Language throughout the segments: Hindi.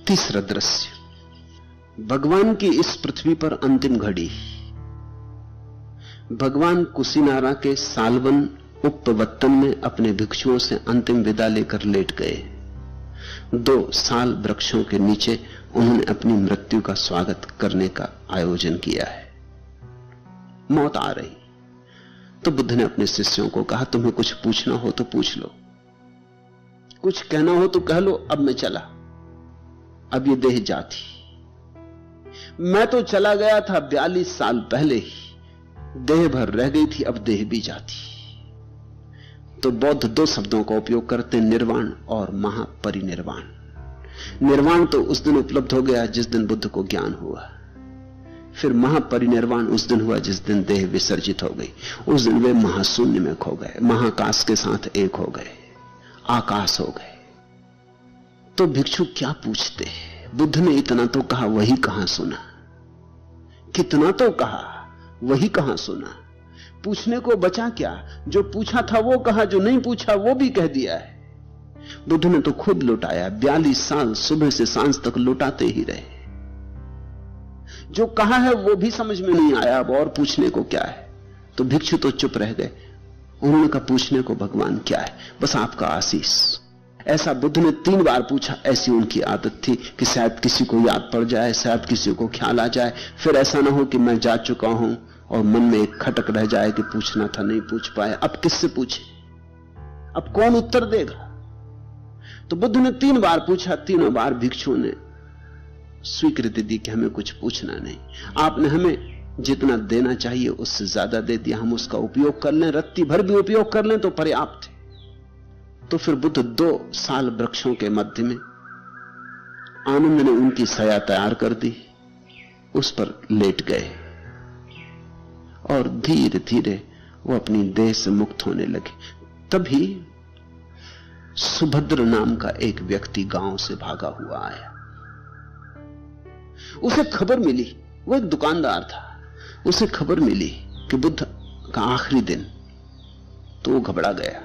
तीसरा दृश्य, भगवान की इस पृथ्वी पर अंतिम घड़ी। भगवान कुशीनारा के सालवन उपवत्तन में अपने भिक्षुओं से अंतिम विदा लेकर लेट गए। 2 साल वृक्षों के नीचे उन्होंने अपनी मृत्यु का स्वागत करने का आयोजन किया है। मौत आ रही तो बुद्ध ने अपने शिष्यों को कहा, तुम्हें कुछ पूछना हो तो पूछ लो, कुछ कहना हो तो कह लो। अब मैं चला, अब ये देह जाती। मैं तो चला गया था 42 साल पहले ही, देह भर रह गई थी, अब देह भी जाती। तो बौद्ध 2 शब्दों का उपयोग करते हैं, निर्वाण और महापरिनिर्वाण। निर्वाण तो उस दिन उपलब्ध हो गया जिस दिन बुद्ध को ज्ञान हुआ, फिर महापरिनिर्वाण उस दिन हुआ जिस दिन देह विसर्जित हो गई। उस दिन वे महाशून्य में खो गए, महाकाश के साथ एक हो गए, आकाश हो गए। तो भिक्षु क्या पूछते? बुद्ध ने इतना तो कहा, वही कहां सुना। कितना तो कहा, वही कहां सुना। पूछने को बचा क्या? जो पूछा था वो कहा, जो नहीं पूछा वो भी कह दिया है। बुद्ध ने तो खुद लुटाया, 42 साल सुबह से सांझ तक लुटाते ही रहे। जो कहा है वो भी समझ में नहीं आया, अब और पूछने को क्या है? तो भिक्षु तो चुप रह गए। उन्होंने कहा, पूछने को भगवान क्या है, बस आपका आशीष। ऐसा बुद्ध ने 3 बार पूछा। ऐसी उनकी आदत थी कि शायद किसी को याद पड़ जाए, शायद किसी को ख्याल आ जाए, फिर ऐसा ना हो कि मैं जा चुका हूं और मन में एक खटक रह जाए कि पूछना था नहीं पूछ पाए, अब किससे पूछे, अब कौन उत्तर देगा? तो बुद्ध ने 3 बार पूछा। 3 बार भिक्षुओं ने स्वीकृति दी कि हमें कुछ पूछना नहीं, आपने हमें जितना देना चाहिए उससे ज्यादा दे दिया, हम उसका उपयोग कर लें, रत्ती भर भी उपयोग कर लें तो पर्याप्त है। तो फिर बुद्ध 2 साल वृक्षों के मध्य में, आनंद ने उनकी सया तैयार कर दी, उस पर लेट गए और धीरे धीरे वो अपनी देह से मुक्त होने लगे। तभी सुभद्र नाम का एक व्यक्ति गांव से भागा हुआ आया। उसे खबर मिली, वो एक दुकानदार था, उसे खबर मिली कि बुद्ध का आखिरी दिन, तो वो घबरा गया।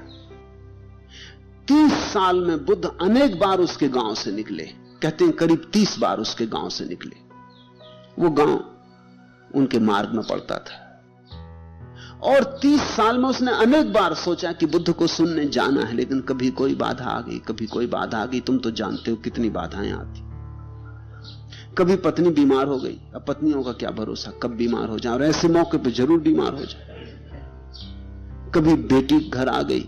30 साल में बुद्ध अनेक बार उसके गांव से निकले, कहते हैं करीब 30 बार उसके गांव से निकले। वो गांव उनके मार्ग में पड़ता था और 30 साल में उसने अनेक बार सोचा कि बुद्ध को सुनने जाना है, लेकिन कभी कोई बाधा आ गई, कभी कोई बाधा आ गई। तुम तो जानते हो कितनी बाधाएं आती। कभी पत्नी बीमार हो गई, अब पत्नियों का क्या भरोसा, कब बीमार हो जाए, और ऐसे मौके पर जरूर बीमार हो जाए। कभी बेटी घर आ गई,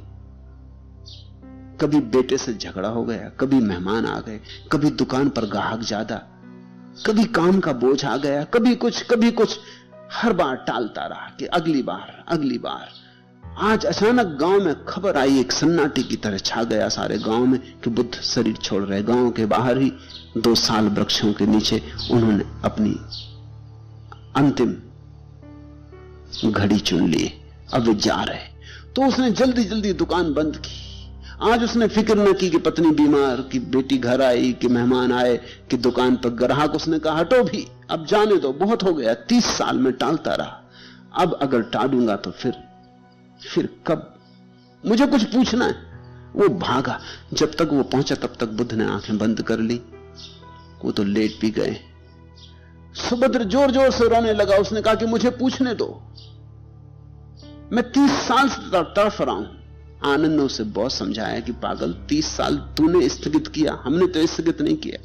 कभी बेटे से झगड़ा हो गया, कभी मेहमान आ गए, कभी दुकान पर ग्राहक ज्यादा, कभी काम का बोझ आ गया, कभी कुछ। हर बार टालता रहा कि अगली बार। आज अचानक गांव में खबर आई, एक सन्नाटे की तरह छा गया सारे गांव में कि बुद्ध शरीर छोड़ रहे। गांव के बाहर ही 2 साल वृक्षों के नीचे उन्होंने अपनी अंतिम घड़ी चुन ली, अब वे जा रहे। तो उसने जल्दी जल्दी दुकान बंद की। आज उसने फिक्र न की कि पत्नी बीमार, कि बेटी घर आई, कि मेहमान आए, कि दुकान पर ग्राहक। उसने कहा हटो भी, अब जाने दो, बहुत हो गया। 30 साल में टालता रहा, अब अगर टालूंगा तो फिर कब? मुझे कुछ पूछना है। वो भागा। जब तक वो पहुंचा तब तक बुद्ध ने आंखें बंद कर ली, वो तो लेट भी गए। सुभद्र जोर जोर से रोने लगा। उसने कहा कि मुझे पूछने दो, मैं 30 साल से तड़फ रहा हूं। आनंद ने उसे बहुत समझाया कि पागल, 30 साल तूने स्थगित किया, हमने तो स्थगित नहीं किया।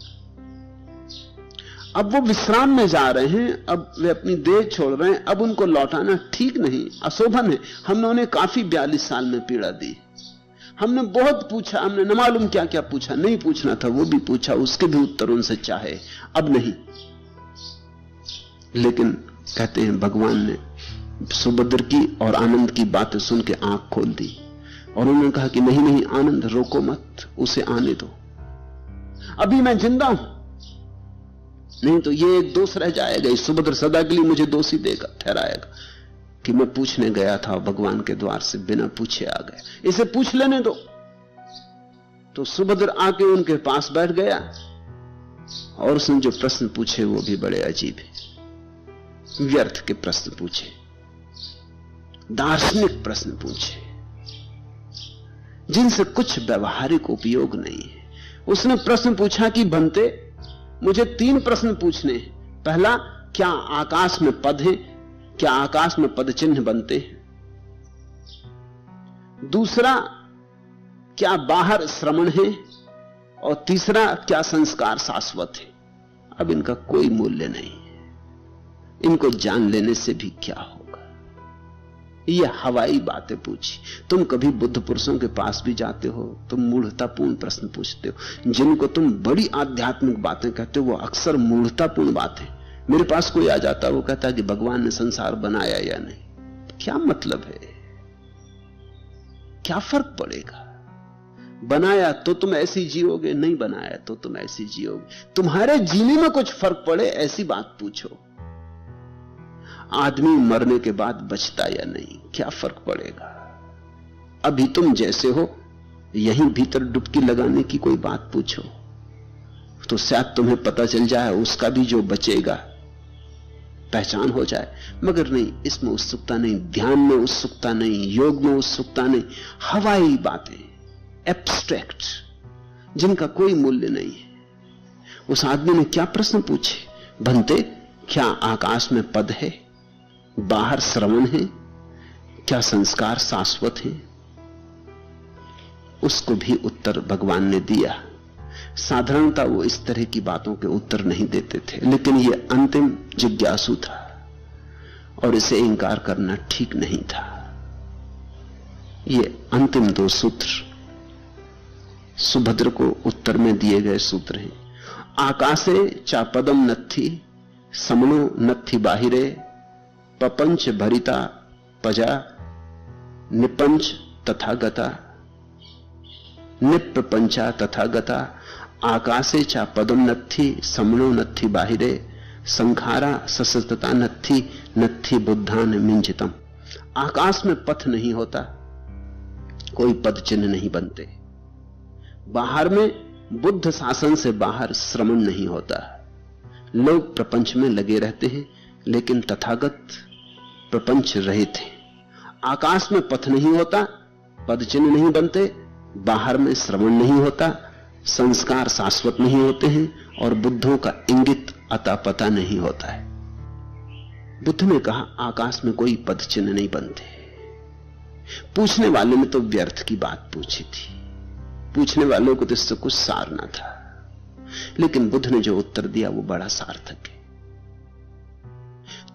अब वो विश्राम में जा रहे हैं, अब वे अपनी देह छोड़ रहे हैं, अब उनको लौटाना ठीक नहीं, अशोभन है। हमने उन्हें काफी 42 साल में पीड़ा दी। हमने बहुत पूछा, हमने न मालूम क्या क्या पूछा, नहीं पूछना था वो भी पूछा, उसके भी उत्तर उनसे चाहे, अब नहीं। लेकिन कहते हैं भगवान ने सुभद्र की और आनंद की बातें सुन के आंख खोल दी और उन्होंने कहा कि नहीं आनंद, रोको मत, उसे आने दो, अभी मैं जिंदा हूं, नहीं तो ये एक दोष रह जाएगा। सुभद्र सदा के लिए मुझे दोषी देगा, ठहराएगा कि मैं पूछने गया था भगवान के द्वार से बिना पूछे आ गया, इसे पूछ लेने दो। तो सुभद्र आके उनके पास बैठ गया और उसने जो प्रश्न पूछे वो भी बड़े अजीब है। व्यर्थ के प्रश्न पूछे, दार्शनिक प्रश्न पूछे, जिनसे कुछ व्यवहारिक उपयोग नहीं है। उसने प्रश्न पूछा कि बनते मुझे 3 प्रश्न पूछने हैं। पहला, क्या आकाश में पद है? क्या आकाश में पद चिन्ह बनते हैं? दूसरा, क्या बाहर श्रवण है? और तीसरा, क्या संस्कार शाश्वत है? अब इनका कोई मूल्य नहीं है, इनको जान लेने से भी क्या होगा। ये हवाई बातें पूछी। तुम कभी बुद्ध पुरुषों के पास भी जाते हो, तुम मूढ़तापूर्ण प्रश्न पूछते हो। जिनको तुम बड़ी आध्यात्मिक बातें कहते हो, वो अक्सर मूढ़तापूर्ण बातें। मेरे पास कोई आ जाता, वो कहता है कि भगवान ने संसार बनाया या नहीं। क्या मतलब है? क्या फर्क पड़ेगा? बनाया तो तुम ऐसी जियोगे, नहीं बनाया तो तुम ऐसी जियोगे। तुम्हारे जीने में कुछ फर्क पड़े ऐसी बात पूछो। आदमी मरने के बाद बचता या नहीं, क्या फर्क पड़ेगा? अभी तुम जैसे हो यहीं भीतर डुबकी लगाने की कोई बात पूछो तो शायद तुम्हें पता चल जाए, उसका भी जो बचेगा पहचान हो जाए। मगर नहीं, इसमें उत्सुकता नहीं, ध्यान में उत्सुकता नहीं, योग में उत्सुकता नहीं। हवाई बातें, एब्स्ट्रैक्ट, जिनका कोई मूल्य नहीं है। उस आदमी ने क्या प्रश्न पूछे? भंते, क्या आकाश में पद है? बाहर श्रवण है? क्या संस्कार शाश्वत है? उसको भी उत्तर भगवान ने दिया। साधारणता वो इस तरह की बातों के उत्तर नहीं देते थे, लेकिन ये अंतिम जिज्ञासु था और इसे इंकार करना ठीक नहीं था। ये अंतिम 2 सूत्र सुभद्र को उत्तर में दिए गए सूत्र हैं। आकाशे चापदम नत्थि समणो नत्थि बाहिरे पपंच भरिता पजा निपंच तथागता निप्रपंचा तथागता आकाशे चा पदम नत्थि समणो नत्थि बाहिरे संखारा ससतता नत्थि नत्थि बुद्धान मिंजितम। आकाश में पथ नहीं होता, कोई पद चिन्ह नहीं बनते। बाहर में बुद्ध शासन से बाहर श्रवण नहीं होता। लोग प्रपंच में लगे रहते हैं, लेकिन तथागत प्रपंच रहित है। आकाश में पथ नहीं होता, पद चिन्ह नहीं बनते, बाहर में श्रवण नहीं होता, संस्कार शाश्वत नहीं होते हैं और बुद्धों का इंगित अता पता नहीं होता है। बुद्ध ने कहा आकाश में कोई पद चिन्ह नहीं बनते। पूछने वाले ने तो व्यर्थ की बात पूछी थी, पूछने वालों को तो इससे कुछ सार ना था, लेकिन बुद्ध ने जो उत्तर दिया वो बड़ा सार्थक है।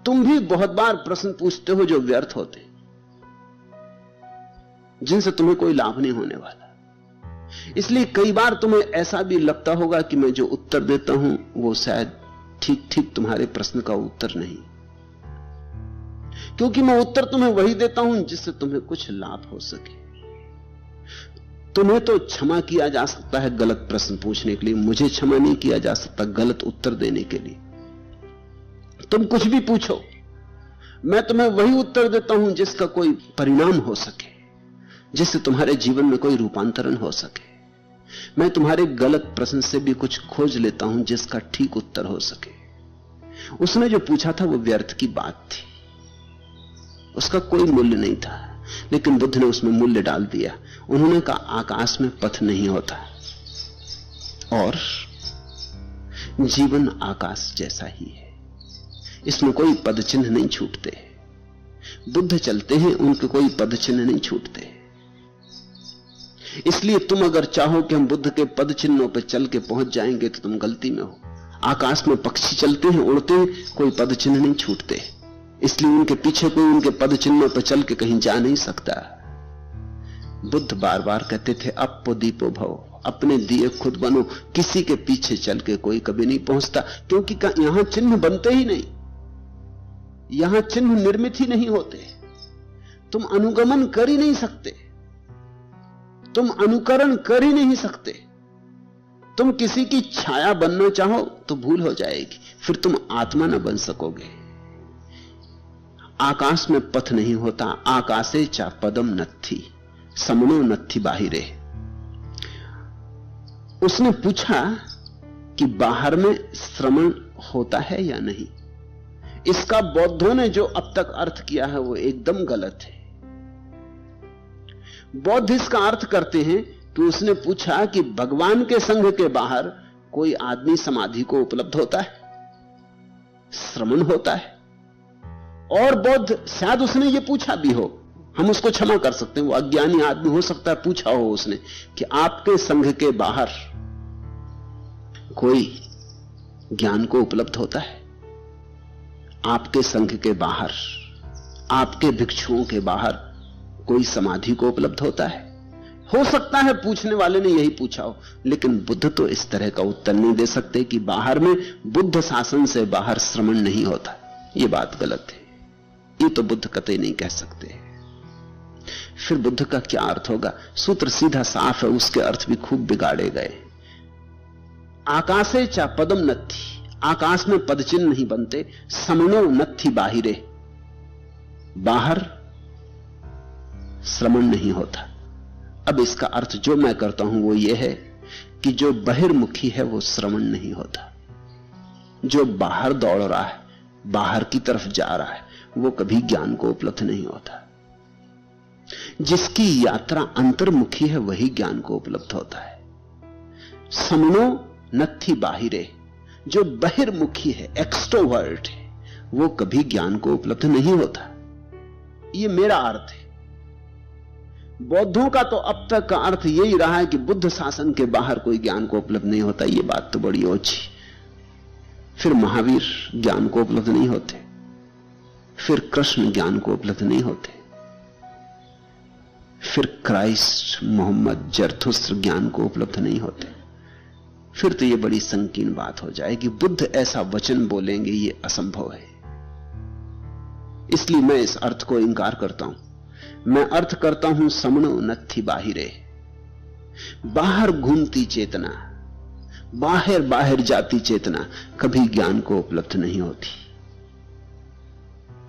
तुम भी बहुत बार प्रश्न पूछते हो जो व्यर्थ होते, जिनसे तुम्हें कोई लाभ नहीं होने वाला। इसलिए कई बार तुम्हें ऐसा भी लगता होगा कि मैं जो उत्तर देता हूं वो शायद ठीक ठीक तुम्हारे प्रश्न का उत्तर नहीं, क्योंकि मैं उत्तर तुम्हें वही देता हूं जिससे तुम्हें कुछ लाभ हो सके। तुम्हें तो क्षमा किया जा सकता है गलत प्रश्न पूछने के लिए, मुझे क्षमा नहीं किया जा सकता गलत उत्तर देने के लिए। तुम कुछ भी पूछो, मैं तुम्हें वही उत्तर देता हूं जिसका कोई परिणाम हो सके, जिससे तुम्हारे जीवन में कोई रूपांतरण हो सके। मैं तुम्हारे गलत प्रश्न से भी कुछ खोज लेता हूं जिसका ठीक उत्तर हो सके। उसने जो पूछा था वो व्यर्थ की बात थी, उसका कोई मूल्य नहीं था, लेकिन बुद्ध ने उसमें मूल्य डाल दिया। उन्होंने कहा आकाश में पथ नहीं होता और जीवन आकाश जैसा ही है, इसमें कोई पद चिन्ह नहीं छूटते। बुद्ध चलते हैं, उनके कोई पद चिन्ह नहीं छूटते। इसलिए तुम अगर चाहो कि हम बुद्ध के पद चिन्हों पर चल के पहुंच जाएंगे तो तुम गलती में हो। आकाश में पक्षी चलते हैं, उड़ते हैं, कोई पद चिन्ह नहीं छूटते, इसलिए उनके पीछे कोई उनके पद चिन्हों पर चल के कहीं जा नहीं सकता। बुद्ध बार बार कहते थे अपो दीपो भव, अपने दिए खुद बनो। किसी के पीछे चल के कोई कभी नहीं पहुंचता, क्योंकि यहां चिन्ह बनते ही नहीं, यहां चिन्ह निर्मित ही नहीं होते। तुम अनुगमन कर ही नहीं सकते, तुम अनुकरण कर ही नहीं सकते। तुम किसी की छाया बनना चाहो तो भूल हो जाएगी, फिर तुम आत्मा न बन सकोगे। आकाश में पथ नहीं होता, आकाशे चा पदम नत्थि समणो नत्थि बाहिरे। उसने पूछा कि बाहर में श्रवण होता है या नहीं। इसका बौद्धों ने जो अब तक अर्थ किया है वो एकदम गलत है। बौद्ध इसका अर्थ करते हैं कि उसने पूछा कि भगवान के संघ के बाहर कोई आदमी समाधि को उपलब्ध होता है, श्रमण होता है। और बौद्ध शायद उसने ये पूछा भी हो, हम उसको क्षमा कर सकते हैं, वो अज्ञानी आदमी हो सकता है, पूछा हो उसने कि आपके संघ के बाहर कोई ज्ञान को उपलब्ध होता है? आपके संघ के बाहर, आपके भिक्षुओं के बाहर कोई समाधि को उपलब्ध होता है? हो सकता है पूछने वाले ने यही पूछा हो, लेकिन बुद्ध तो इस तरह का उत्तर नहीं दे सकते कि बाहर में, बुद्ध शासन से बाहर श्रमण नहीं होता। यह बात गलत है, ये तो बुद्ध कतई नहीं कह सकते। फिर बुद्ध का क्या अर्थ होगा? सूत्र सीधा साफ है, उसके अर्थ भी खूब बिगाड़े गए। आकाशे चा पदम नत्थि, आकाश में पद चिन्ह नहीं बनते। समणो नत्थि बाहिरे, बाहर श्रमण नहीं होता। अब इसका अर्थ जो मैं करता हूं वो ये है कि जो बहिर्मुखी है वो श्रमण नहीं होता। जो बाहर दौड़ रहा है, बाहर की तरफ जा रहा है, वो कभी ज्ञान को उपलब्ध नहीं होता। जिसकी यात्रा अंतर्मुखी है वही ज्ञान को उपलब्ध होता है। समणो नत्थि बाहिरे, जो बहिर्मुखी है, एक्सट्रोवर्ट है, वो कभी ज्ञान को उपलब्ध नहीं होता। ये मेरा अर्थ है। बौद्धों का तो अब तक का अर्थ यही रहा है कि बुद्ध शासन के बाहर कोई ज्ञान को उपलब्ध नहीं होता। ये बात तो बड़ी ओछी। फिर महावीर ज्ञान को उपलब्ध नहीं होते, फिर कृष्ण ज्ञान को उपलब्ध नहीं होते, फिर क्राइस्ट, मोहम्मद, जरथुस्त्र ज्ञान को उपलब्ध नहीं होते। फिर तो यह बड़ी संकीर्ण बात हो जाएगी। बुद्ध ऐसा वचन बोलेंगे, यह असंभव है। इसलिए मैं इस अर्थ को इंकार करता हूं। मैं अर्थ करता हूं समणो नत्थि बाहिरे, बाहर घूमती चेतना, बाहर बाहर जाती चेतना कभी ज्ञान को उपलब्ध नहीं होती।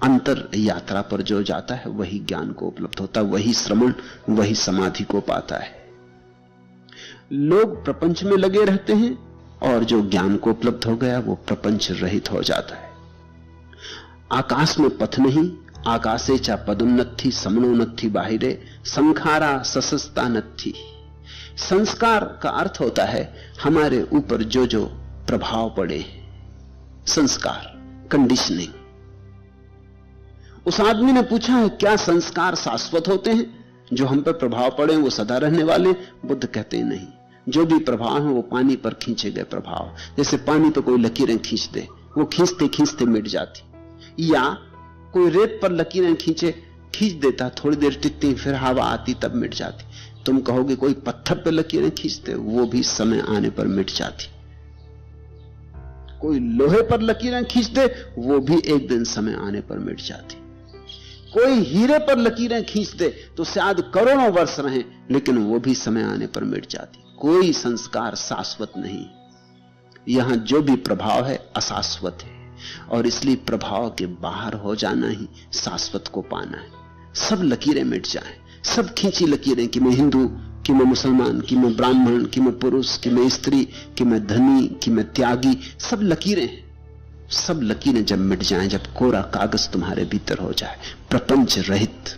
अंतर यात्रा पर जो जाता है वही ज्ञान को उपलब्ध होता, वही श्रमण, वही समाधि को पाता है। लोग प्रपंच में लगे रहते हैं और जो ज्ञान को उपलब्ध हो गया वो प्रपंच रहित हो जाता है। आकाश में पथ नहीं, आकाशे चा पदम नत्थि समणो नत्थि बाहिरे, संखारा ससस्ता नत्थि। संस्कार का अर्थ होता है हमारे ऊपर जो जो प्रभाव पड़े, संस्कार, कंडीशनिंग। उस आदमी ने पूछा है क्या संस्कार शाश्वत होते हैं? जो हम पर प्रभाव पड़े वो सदा रहने वाले? बुद्ध कहते हैं नहीं, जो भी प्रभाव है वो पानी पर खींचे गए प्रभाव। जैसे पानी पर कोई लकीरें खींच दे, वो खींचते खींचते मिट जाती, या कोई रेत पर लकीरें खींच देता, थोड़ी देर टिकती, फिर हवा आती तब मिट जाती। तुम कहोगे कोई पत्थर पर लकीरें खींचते, वो भी समय आने पर मिट जाती। कोई लोहे पर लकीरें खींच दे, वो भी एक दिन समय आने पर मिट जाती। कोई हीरे पर लकीरें खींच दे तो शायद करोड़ों वर्ष रहें, लेकिन वो भी समय आने पर मिट जाती। कोई संस्कार शाश्वत नहीं। यहां जो भी प्रभाव है अशाश्वत है, और इसलिए प्रभाव के बाहर हो जाना ही शाश्वत को पाना है। सब लकीरें मिट जाएं, सब खींची लकीरें कि मैं हिंदू, कि मैं मुसलमान, कि मैं ब्राह्मण, कि मैं पुरुष, कि मैं स्त्री, कि मैं धनी, कि मैं त्यागी, सब लकीरें हैं। सब लकीरें जब मिट जाएं, जब कोरा कागज तुम्हारे भीतर हो जाए, प्रपंच रहित,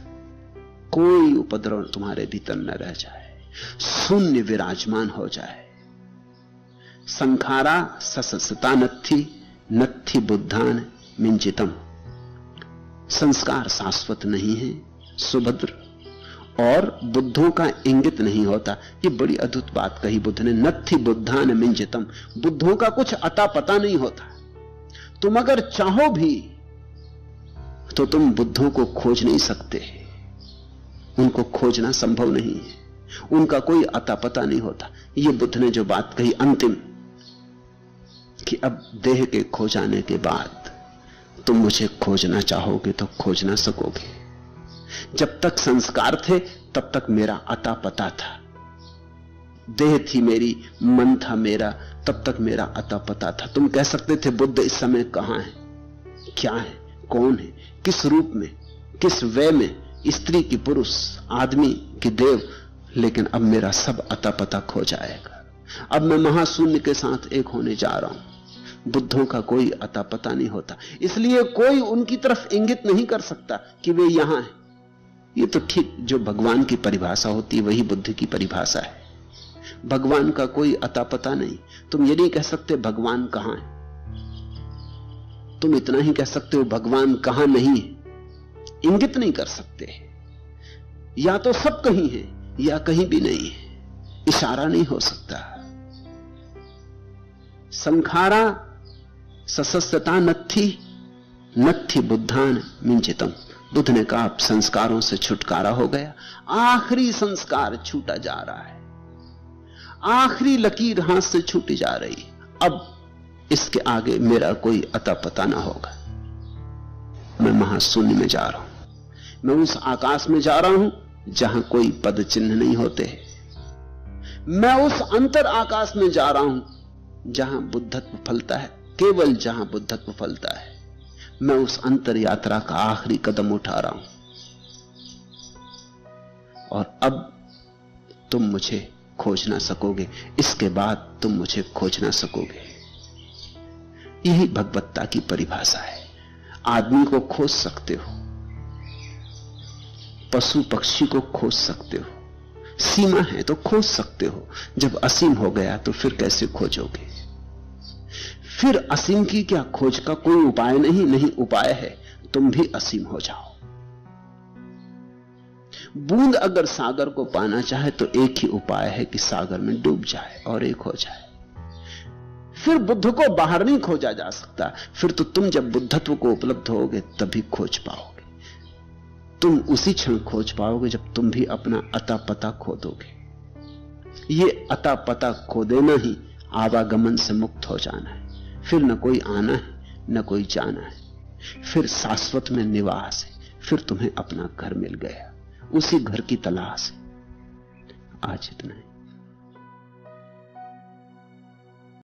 कोई उपद्रव तुम्हारे भीतर न रह जाए, शून्य विराजमान हो जाए। संखारा ससस्ता नत्थि नत्थि बुद्धान मिंचितम। संस्कार शाश्वत नहीं है, सुभद्र, और बुद्धों का इंगित नहीं होता। ये बड़ी अद्भुत बात कही बुद्ध ने, नत्थि बुद्धान मिंचितम। बुद्धों का कुछ अता पता नहीं होता। तुम अगर चाहो भी तो तुम बुद्धों को खोज नहीं सकते, उनको खोजना संभव नहीं है, उनका कोई अता पता नहीं होता। ये बुद्ध ने जो बात कही अंतिम, कि अब देह के खो जाने के बाद तुम मुझे खोजना चाहोगे तो खोज ना सकोगे। जब तक संस्कार थे तब तक मेरा अता पता था, देह थी मेरी, मन था मेरा, तब तक मेरा अता पता था। तुम कह सकते थे बुद्ध इस समय कहां है, क्या है, कौन है, किस रूप में, किस वे में, स्त्री की पुरुष, आदमी की देव, लेकिन अब मेरा सब अता पता खो जाएगा। अब मैं महाशून्य के साथ एक होने जा रहा हूं। बुद्धों का कोई अता पता नहीं होता, इसलिए कोई उनकी तरफ इंगित नहीं कर सकता कि वे यहां हैं। ये तो ठीक जो भगवान की परिभाषा होती है वही बुद्ध की परिभाषा है। भगवान का कोई अता पता नहीं। तुम ये नहीं कह सकते भगवान कहां है, तुम इतना ही कह सकते हो भगवान कहां नहीं है। इंगित नहीं कर सकते। या तो सब कहीं है या कहीं भी नहीं है, इशारा नहीं हो सकता। संखारा सशस्त्रता नत्थि बुद्धान मिंचितम। बुद्ध ने कहा अब संस्कारों से छुटकारा हो गया, आखिरी संस्कार छूटा जा रहा है, आखिरी लकीर हाथ से छूटी जा रही। अब इसके आगे मेरा कोई अता पता ना होगा। मैं महाशून्य में जा रहा हूं, मैं उस आकाश में जा रहा हूं जहां कोई पद चिन्ह नहीं होते। मैं उस अंतर आकाश में जा रहा हूं जहां बुद्धत्व फलता है, केवल जहां बुद्धत्व फलता है। मैं उस अंतर यात्रा का आखिरी कदम उठा रहा हूं और अब तुम मुझे खोज ना सकोगे, इसके बाद तुम मुझे खोज ना सकोगे। यही भगवत्ता की परिभाषा है। आदमी को खोज सकते हो, पशु पक्षी को खोज सकते हो, सीमा है तो खोज सकते हो। जब असीम हो गया तो फिर कैसे खोजोगे? फिर असीम की क्या खोज का कोई उपाय नहीं उपाय है तुम भी असीम हो जाओ। बूंद अगर सागर को पाना चाहे तो एक ही उपाय है कि सागर में डूब जाए और एक हो जाए। फिर बुद्ध को बाहर नहीं खोजा जा सकता। फिर तो तुम जब बुद्धत्व को उपलब्ध होगे तभी खोज पाओगे। तुम उसी क्षण खोज पाओगे जब तुम भी अपना अता पता खो दोगे। ये अता पता खो देना ही आवागमन से मुक्त हो जाना है। फिर न कोई आना है न कोई जाना है, फिर शाश्वत में निवास है। फिर तुम्हें अपना घर मिल गया, उसी घर की तलाश है। आज इतना है।